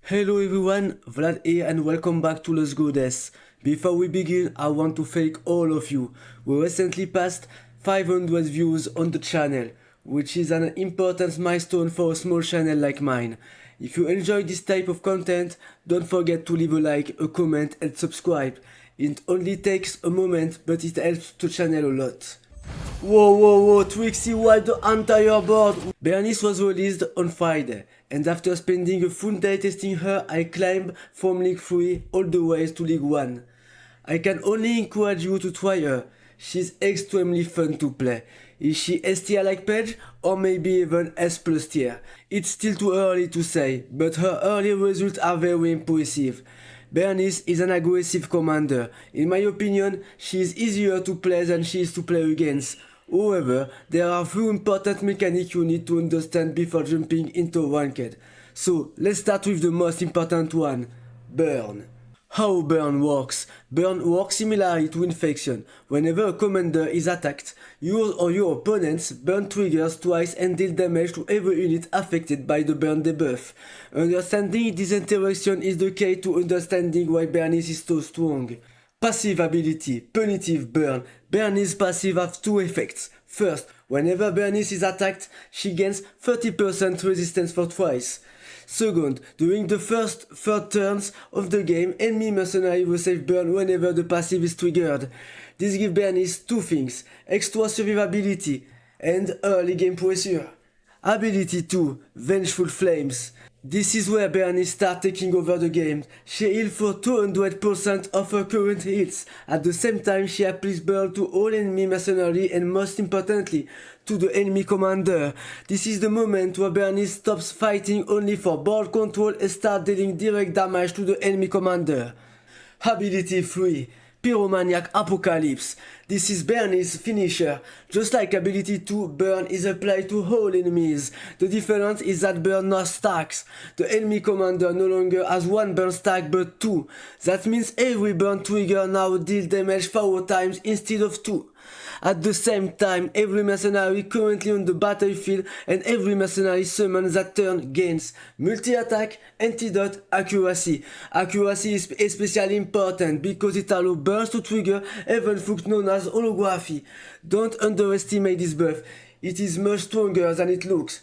Hello everyone, Vlad here and welcome back to Let's Go Death. Before we begin, I want to thank all of you. We recently passed 500 views on the channel, which is an important milestone for a small channel like mine. If you enjoy this type of content, don't forget to leave a like, a comment and subscribe. It only takes a moment, but it helps the channel a lot. Whoa, Trixie wiped the entire board! Bernice was released on Friday, and after spending a full day testing her, I climbed from League 3 all the way to League 1. I can only encourage you to try her. She's extremely fun to play. Is she S tier like Paige, or maybe even S plus tier? It's still too early to say, but her early results are very impressive. Bernice is an aggressive commander. In my opinion, she is easier to play than she is to play against. However, there are few important mechanics you need to understand before jumping into ranked. So, let's start with the most important one, burn. How burn works? Burn works similarly to infection. Whenever a commander is attacked, yours or your opponent's burn triggers twice and deal damage to every unit affected by the burn debuff. Understanding this interaction is the key to understanding why Bernice is so strong. Passive ability, punitive burn. Bernice's passive has two effects. First, whenever Bernice is attacked, she gains 30% resistance for twice. Second, during the first 3rd turns of the game, enemy mercenary receive burn whenever the passive is triggered. This gives Bernice two things, extra survivability and early game pressure. Ability 2, Vengeful Flames. This is where Bernice starts taking over the game. She heals for 200% of her current hits. At the same time, she applies burn to all enemy mercenary and most importantly, to the enemy commander. This is the moment where Bernice stops fighting only for board control and starts dealing direct damage to the enemy commander. Ability 3. Pyromaniac Apocalypse. This is Bernice's finisher. Just like ability 2, burn is applied to all enemies. The difference is that burn now stacks. The enemy commander no longer has one burn stack but two. That means every burn trigger now deals damage 4 times instead of 2. At the same time, every mercenary currently on the battlefield and every mercenary summon that turn gains multi-attack, antidote, accuracy. Accuracy is especially important because it allows burns to trigger even things known as holography. Don't underestimate this buff, it is much stronger than it looks.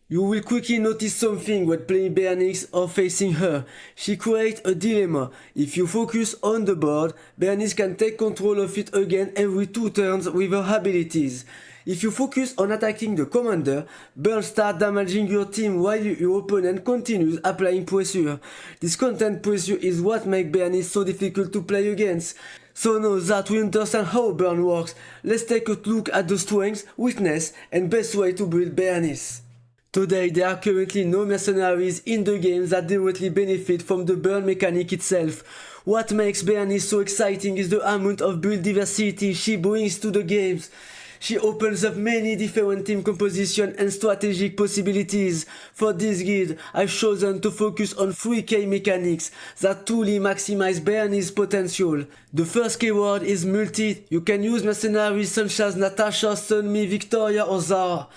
You will quickly notice something when playing Bernice or facing her. She creates a dilemma. If you focus on the board, Bernice can take control of it again every 2 turns with her abilities. If you focus on attacking the commander, burn starts damaging your team while your opponent continues applying pressure. This content pressure is what makes Bernice so difficult to play against. So now that we understand how burn works, let's take a look at the strengths, weakness and best way to build Bernice. Today there are currently no mercenaries in the game that directly benefit from the burn mechanic itself. What makes Bernice so exciting is the amount of build diversity she brings to the games. She opens up many different team composition and strategic possibilities. For this guide, I've chosen to focus on 3 key mechanics that truly maximize Bernice's potential. The first keyword is multi. You can use mercenaries such as Natasha, Sunmi, Victoria or Zara.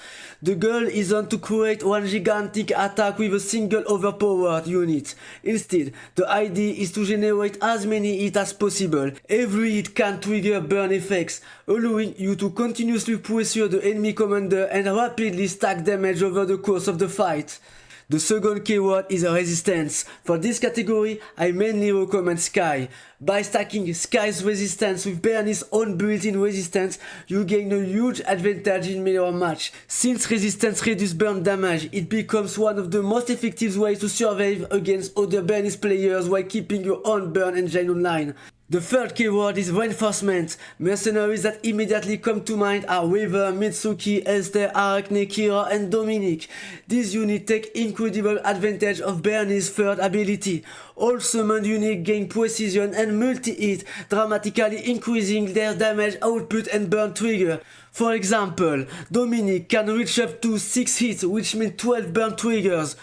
The goal isn't to create one gigantic attack with a single overpowered unit. Instead, the idea is to generate as many hits as possible. Every hit can trigger burn effects, allowing you to continuously pressure the enemy commander and rapidly stack damage over the course of the fight. The second keyword is resistance. For this category, I mainly recommend Sky. By stacking Sky's resistance with Bernice's own built-in resistance, you gain a huge advantage in mirror match. Since resistance reduces burn damage, it becomes one of the most effective ways to survive against other Bernice players while keeping your own burn engine online. The third keyword is reinforcement. Mercenaries that immediately come to mind are Weaver, Mitsuki, Esther, Arachne, Kira and Dominic. These units take incredible advantage of Bernice's third ability. All summoned units gain precision and multi-hit, dramatically increasing their damage output and burn trigger. For example, Dominic can reach up to 6 hits, which means 12 burn triggers.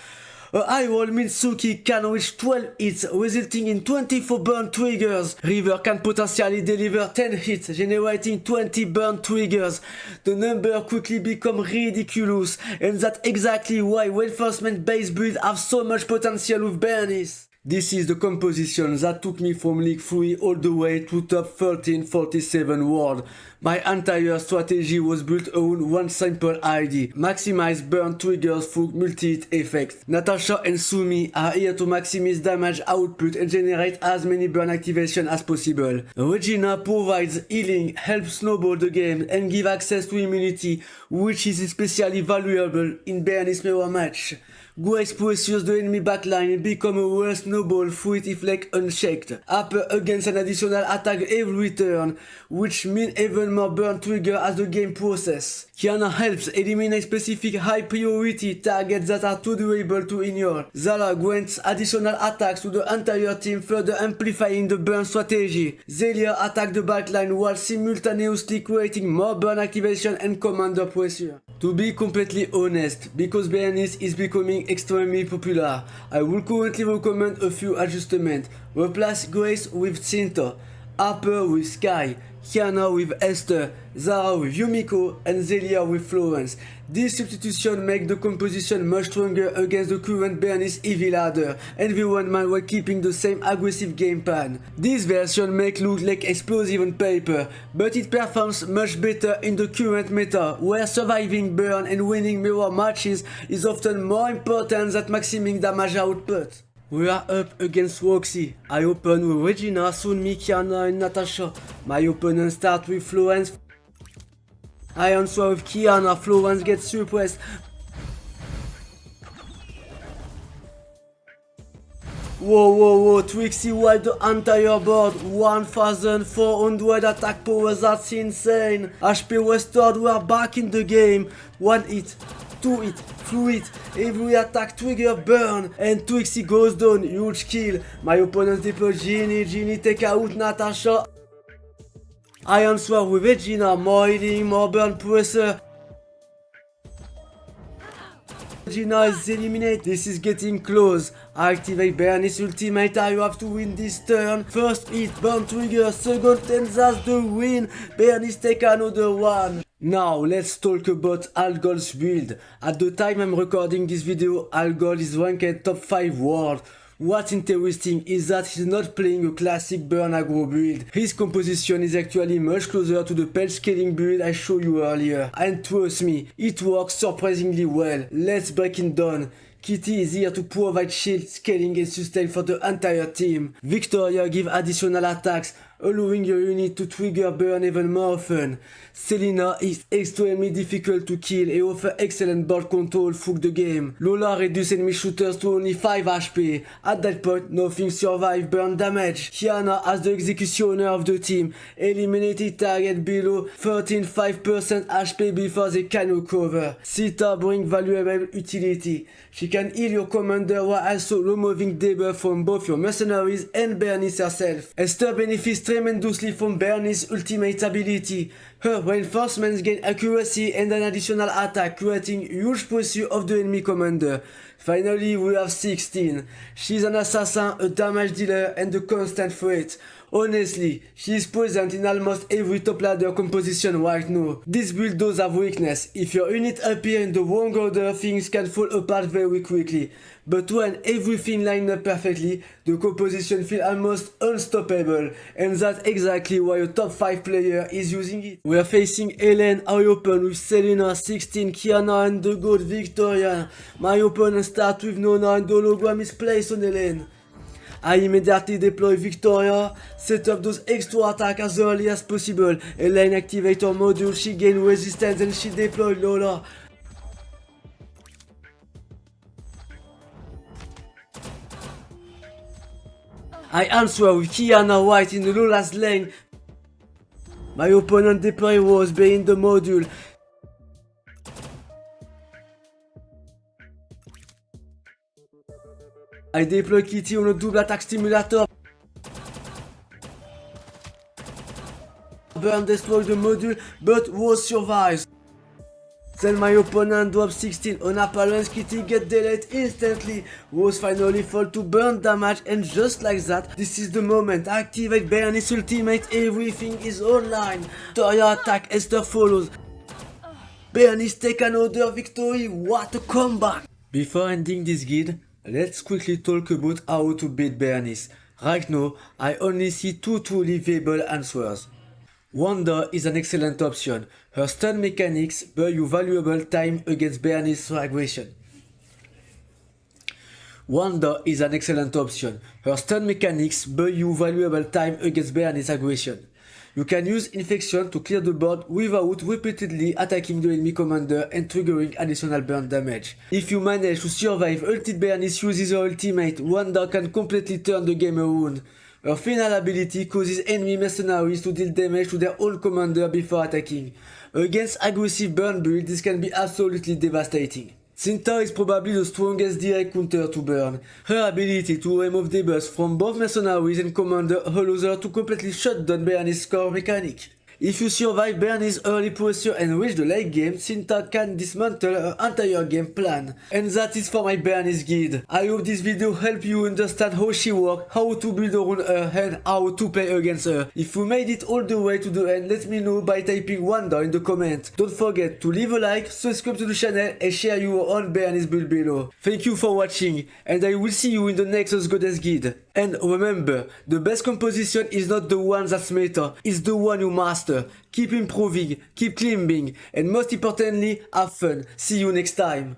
A high roll Mitsuki can reach 12 hits, resulting in 24 burn triggers. River can potentially deliver 10 hits, generating 20 burn triggers. The number quickly become ridiculous, and that's exactly why reinforcement based builds have so much potential with Bernice. This is the composition that took me from League 3 all the way to top 1347 world. My entire strategy was built around one simple idea: maximize burn triggers through multi-hit effects. Natasha and Sumi are here to maximize damage output and generate as many burn activation as possible. Regina provides healing, helps snowball the game, and give access to immunity, which is especially valuable in Bernice mirror match. Grace pressures the enemy backline and become a worse snowball through it if left unchecked. Upper against an additional attack every turn, which means even more burn trigger as the game process. Kiana helps eliminate specific high priority targets that are too durable to ignore. Zala grants additional attacks to the entire team, further amplifying the burn strategy. Zelia attacks the backline while simultaneously creating more burn activation and commander pressure. To be completely honest, because Bernice is becoming extremely popular, I would currently recommend a few adjustments. Replace Grace with Tsintah, Harper with Sky, Kiana with Esther, Zara with Yumiko, and Zelia with Florence. This substitution makes the composition much stronger against the current Bernice Evil Ladder, and everyone man while keeping the same aggressive game plan. This version makes look like explosive on paper, but it performs much better in the current meta, where surviving burn and winning mirror matches is often more important than maximizing damage output. We are up against Roxy. I open with Regina, Sunmi, Kiana, and Natasha. My opponent starts with Florence. I answer with Kiana. Florence gets suppressed. Whoa, Trixie wiped the entire board. 1400 attack power, that's insane. HP restored, we are back in the game. 1 hit, 2 hit, 3 hit, every attack trigger burn, and Trixie goes down, huge kill. My opponent deploys Genie take out Natasha. I answer with Regina, more healing, more burn pressure. Regina is eliminated. This is getting close. I activate Bernice ultimate. I have to win this turn. First hit, burn trigger, second, and that's the win. Bernice take another one. Now let's talk about Algol's build. At the time I'm recording this video, Algol is ranked top 5 world. What's interesting is that he's not playing a classic burn aggro build. His composition is actually much closer to the pelt scaling build I showed you earlier. And trust me, it works surprisingly well. Let's break it down. Kitty is here to provide shield, scaling and sustain for the entire team. Victoria gives additional attacks, allowing your unit to trigger burn even more often. Selena is extremely difficult to kill and offers excellent board control through the game. Lola reduces enemy shooters to only 5 HP. At that point, nothing survives burn damage. Kiana, as the executioner of the team, eliminated target below 13.5% HP before they can recover. Sita brings valuable utility. She can heal your commander while also removing debuff from both your mercenaries and Bernice herself. Esther benefits tremendously from Bernice's ultimate ability. Her reinforcements gain accuracy and an additional attack, creating huge pressure of the enemy commander. Finally, we have 16. She's an assassin, a damage dealer, and a constant threat. Honestly, she is present in almost every top ladder composition right now. This build does have weakness. If your unit appear in the wrong order, things can fall apart very quickly. But when everything lines up perfectly, the composition feels almost unstoppable, and that's exactly why a top 5 player is using it. We are facing Helen. I open with Selena, 16, Kiana, and the goat Victoria. My opponent starts with Nona, and the hologram is placed on Helen. I immediately deploy Victoria, set up those extra attacks as early as possible. Elaine activates her module, she gains resistance and she deploys Lola. I answer with Kiana White in the Lola's lane. My opponent deploys Rose being the module. I deploy Kitty on a double attack stimulator. Burn destroys the module, but Rose survives. Then my opponent drops 16 on Appellant's kitty, get delayed instantly. Rose finally fall to burn damage, and just like that, this is the moment. Activate Bernice ultimate, everything is online. Toya attack, Esther follows. Bernice take another victory, what a comeback! Before ending this guide, let's quickly talk about how to beat Bernice. Right now, I only see two truly viable answers. Wanda is an excellent option. Her stun mechanics buy you valuable time against Bernice's aggression. Wanda is an excellent option. Her stun mechanics buy you valuable time against Bernice's aggression. You can use Infection to clear the board without repeatedly attacking the enemy commander and triggering additional burn damage. If you manage to survive ulted Bernice uses her ultimate, Wanda can completely turn the game around. Her final ability causes enemy mercenaries to deal damage to their own commander before attacking. Against aggressive burn builds, this can be absolutely devastating. Tsintah is probably the strongest direct counter to burn. Her ability to remove debuffs from both mercenaries and commander allows her to completely shut down Bernice's core mechanic. If you survive Bernice's early pressure and reach the late game, Tsintah can dismantle her entire game plan. And that is for my Bernice guide. I hope this video helped you understand how she works, how to build around her and how to play against her. If you made it all the way to the end, let me know by typing Wanda in the comment. Don't forget to leave a like, subscribe to the channel and share your own Bernice build below. Thank you for watching, and I will see you in the next Goddess guide. And remember, the best composition is not the one that's meta, it's the one you master. Keep improving, keep climbing, and most importantly, have fun. See you next time.